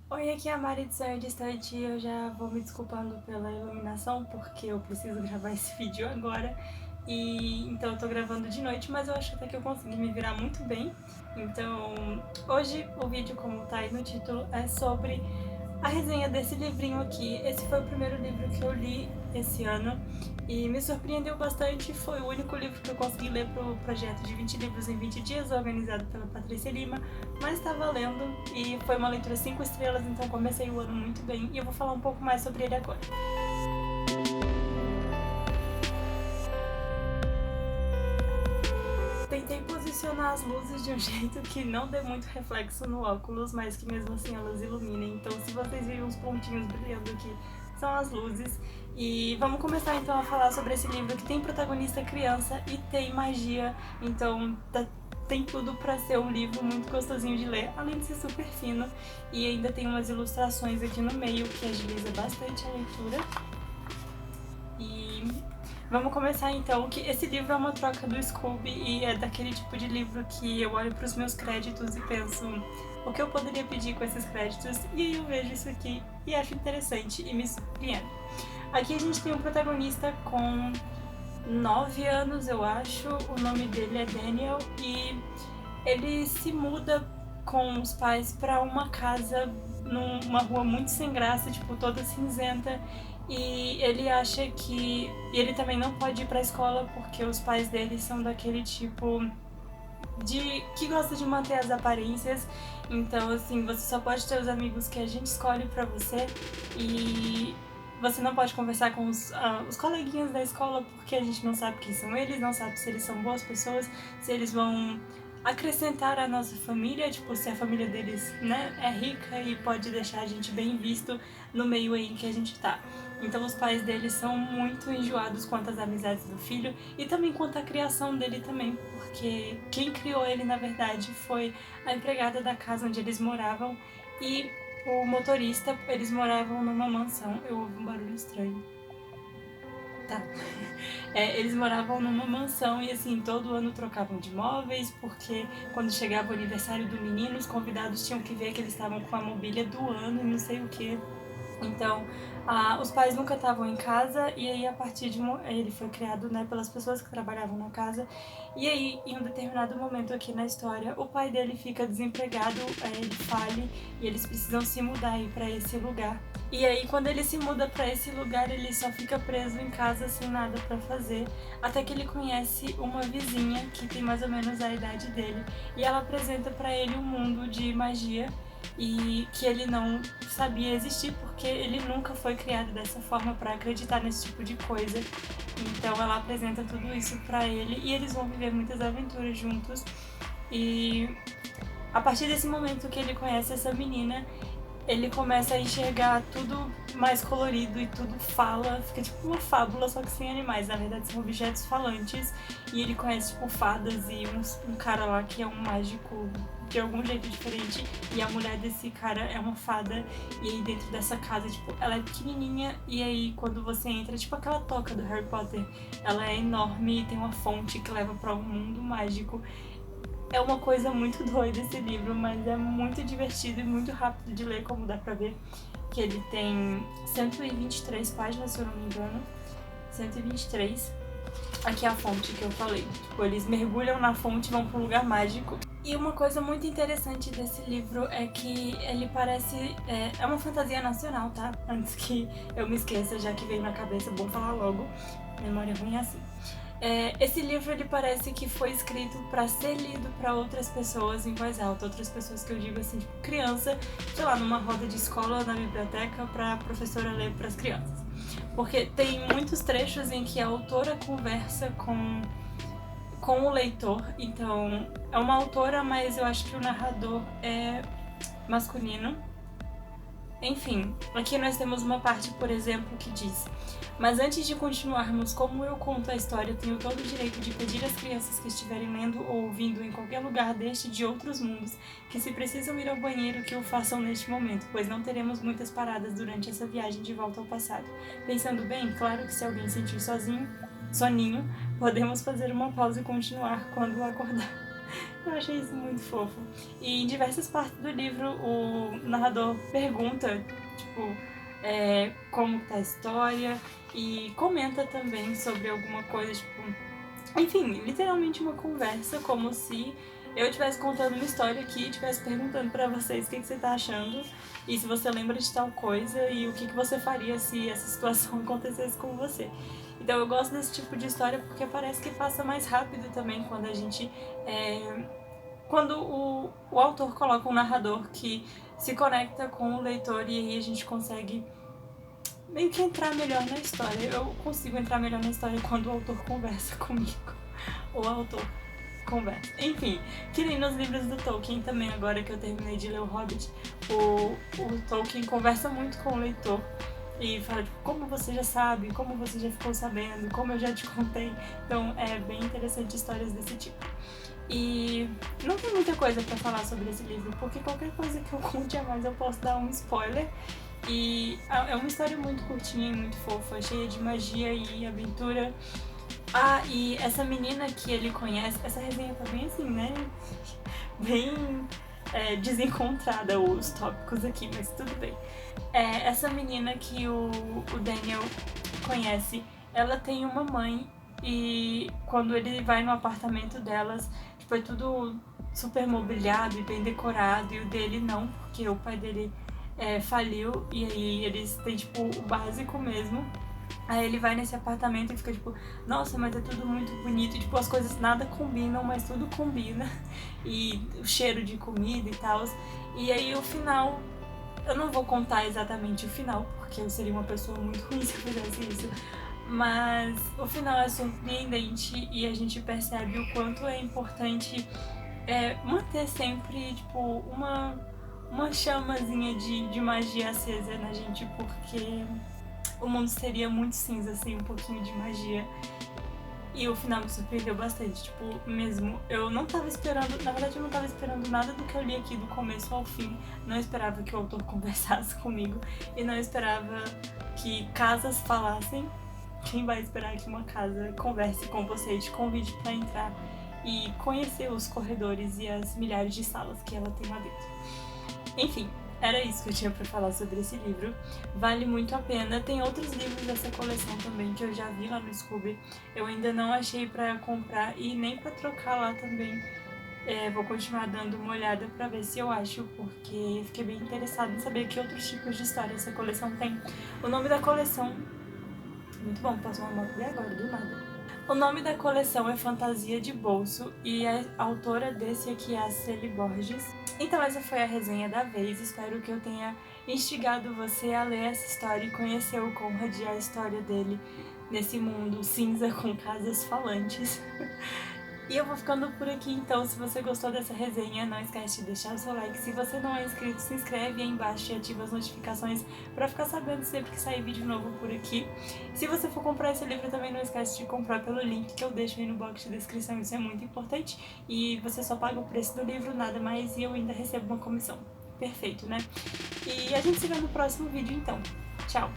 Oi, aqui é a Mari do Sonho Distante. Eu já vou me desculpando pela iluminação, porque eu preciso gravar esse vídeo agora. Então eu tô gravando de noite, mas eu acho até que eu consegui me virar muito bem. Então hoje o vídeo, como tá aí no título, é sobre a resenha desse livrinho aqui. Esse foi o primeiro livro que eu li esse ano e me surpreendeu bastante. Foi o único livro que eu consegui ler pro projeto de 20 livros em 20 dias, organizado pela Patrícia Lima, mas tá valendo e foi uma leitura 5 estrelas, então comecei o ano muito bem e eu vou falar um pouco mais sobre ele agora. Tentei posicionar as luzes de um jeito que não dê muito reflexo no óculos, mas que mesmo assim elas iluminem. Então, se vocês virem uns pontinhos brilhando aqui, são as luzes. E vamos começar então a falar sobre esse livro que tem protagonista criança e tem magia. Então, tem tudo para ser um livro muito gostosinho de ler, além de ser super fino. E ainda tem umas ilustrações aqui no meio que agiliza bastante a leitura. E vamos começar então, que esse livro é uma troca do Scooby e é daquele tipo de livro que eu olho para os meus créditos e penso o que eu poderia pedir com esses créditos, e aí eu vejo isso aqui e acho interessante e me surpreende. Aqui a gente tem um protagonista com 9 anos, eu acho, o nome dele é Daniel e ele se muda com os pais para uma casa numa rua muito sem graça, tipo, toda cinzenta. E ele acha que ele também não pode ir pra escola porque os pais dele são daquele tipo de que gosta de manter as aparências. Então, assim, você só pode ter os amigos que a gente escolhe pra você e você não pode conversar com os coleguinhas da escola porque a gente não sabe quem são eles, não sabe se eles são boas pessoas, se eles vão acrescentar a nossa família, tipo, se a família deles, né, é rica e pode deixar a gente bem visto no meio aí em que a gente tá. Então os pais dele são muito enjoados quanto às amizades do filho e também quanto à criação dele também, porque quem criou ele na verdade foi a empregada da casa onde eles moravam e o motorista. Eles moravam numa mansão. Eu ouvi um barulho estranho. Tá. Eles moravam numa mansão e assim, todo ano trocavam de móveis, porque quando chegava o aniversário do menino, os convidados tinham que ver que eles estavam com a mobília do ano e não sei o que. Então, os pais nunca estavam em casa e aí a partir de ele foi criado, né, pelas pessoas que trabalhavam na casa. E aí, em um determinado momento aqui na história, o pai dele fica desempregado, ele fale e eles precisam se mudar aí para esse lugar. E aí, quando ele se muda para esse lugar, ele só fica preso em casa sem nada para fazer, até que ele conhece uma vizinha que tem mais ou menos a idade dele e ela apresenta para ele um mundo de magia e que ele não sabia existir porque ele nunca foi criado dessa forma para acreditar nesse tipo de coisa. Então ela apresenta tudo isso para ele e eles vão viver muitas aventuras juntos. E a partir desse momento que ele conhece essa menina, ele começa a enxergar tudo mais colorido e tudo fala, fica tipo uma fábula, só que sem animais. Na verdade são objetos falantes e ele conhece tipo fadas e um cara lá que é um mágico de algum jeito diferente e a mulher desse cara é uma fada. E aí dentro dessa casa, tipo, ela é pequenininha e aí quando você entra, tipo aquela toca do Harry Potter, ela é enorme e tem uma fonte que leva para um mundo mágico. É uma coisa muito doida esse livro, mas é muito divertido e muito rápido de ler, como dá pra ver. Que ele tem 123 páginas, se eu não me engano. 123. Aqui é a fonte que eu falei. Tipo, eles mergulham na fonte e vão para um lugar mágico. E uma coisa muito interessante desse livro é que ele parece... É uma fantasia nacional, tá? Antes que eu me esqueça, já que veio na cabeça, bom falar logo. Memória ruim é assim. Esse livro ele parece que foi escrito para ser lido para outras pessoas em voz alta, outras pessoas que eu digo assim, tipo criança, sei lá, numa roda de escola na biblioteca para a professora ler para as crianças. Porque tem muitos trechos em que a autora conversa com o leitor, então é uma autora, mas eu acho que o narrador é masculino. Enfim, aqui nós temos uma parte, por exemplo, que diz: mas antes de continuarmos, como eu conto a história, tenho todo o direito de pedir às crianças que estiverem lendo ou ouvindo em qualquer lugar deste de outros mundos, que se precisam ir ao banheiro, que o façam neste momento, pois não teremos muitas paradas durante essa viagem de volta ao passado. Pensando bem, claro que se alguém sentir soninho, podemos fazer uma pausa e continuar quando acordar. Eu achei isso muito fofo. E em diversas partes do livro, o narrador pergunta, tipo, como tá a história e comenta também sobre alguma coisa, tipo... Enfim, literalmente uma conversa, como se eu estivesse contando uma história aqui e estivesse perguntando pra vocês o que você tá achando e se você lembra de tal coisa e o que você faria se essa situação acontecesse com você. Então eu gosto desse tipo de história porque parece que passa mais rápido também quando a gente... quando o autor coloca um narrador que se conecta com o leitor e aí a gente consegue meio que entrar melhor na história. Eu consigo entrar melhor na história quando o autor conversa comigo. O autor conversa. Enfim, que nem nos livros do Tolkien também, agora que eu terminei de ler o Hobbit, o Tolkien conversa muito com o leitor e fala, tipo, como você já sabe, como você já ficou sabendo, como eu já te contei. Então é bem interessante histórias desse tipo. E não tem muita coisa pra falar sobre esse livro, porque qualquer coisa que eu conte a mais eu posso dar um spoiler. E é uma história muito curtinha e muito fofa, cheia de magia e aventura. Ah, e essa menina que ele conhece, essa resenha tá bem assim, né? Bem desencontrada os tópicos aqui, mas tudo bem. Essa menina que o Daniel conhece, ela tem uma mãe e quando ele vai no apartamento delas, tipo, é tudo super mobiliado e bem decorado, e o dele não, porque o pai dele faliu e aí eles têm tipo o básico mesmo. Aí ele vai nesse apartamento e fica tipo, nossa, mas é tudo muito bonito, e tipo, as coisas nada combinam, mas tudo combina, e o cheiro de comida e tal. E aí o final, eu não vou contar exatamente o final, porque eu seria uma pessoa muito ruim se eu fizesse isso, mas o final é surpreendente e a gente percebe o quanto é importante manter sempre, tipo, uma chamazinha de magia acesa na gente, porque o mundo seria muito cinza sem um pouquinho de magia. E o final me surpreendeu bastante, tipo, mesmo. Eu não tava esperando, na verdade eu não tava esperando nada do que eu li aqui do começo ao fim. Não esperava que o autor conversasse comigo e não esperava que casas falassem. Quem vai esperar que uma casa converse com você e te convide pra entrar e conhecer os corredores e as milhares de salas que ela tem lá dentro. Enfim, era isso que eu tinha pra falar sobre esse livro. Vale muito a pena. Tem outros livros dessa coleção também que eu já vi lá no Scooby. Eu ainda não achei pra comprar e nem pra trocar lá também. Vou continuar dando uma olhada pra ver se eu acho, porque fiquei bem interessada em saber que outros tipos de história essa coleção tem. O nome da coleção... Muito bom, passou uma moto bem agora, do nada. O nome da coleção é Fantasia de Bolso e a autora desse aqui é a Celi Borges. Então essa foi a resenha da vez, espero que eu tenha instigado você a ler essa história e conhecer o Conrad e a história dele nesse mundo cinza com casas falantes. E eu vou ficando por aqui, então se você gostou dessa resenha, não esquece de deixar o seu like. Se você não é inscrito, se inscreve aí embaixo e ativa as notificações pra ficar sabendo sempre que sair vídeo novo por aqui. Se você for comprar esse livro também, não esquece de comprar pelo link que eu deixo aí no box de descrição, isso é muito importante. E você só paga o preço do livro, nada mais, e eu ainda recebo uma comissão. Perfeito, né? E a gente se vê no próximo vídeo então. Tchau!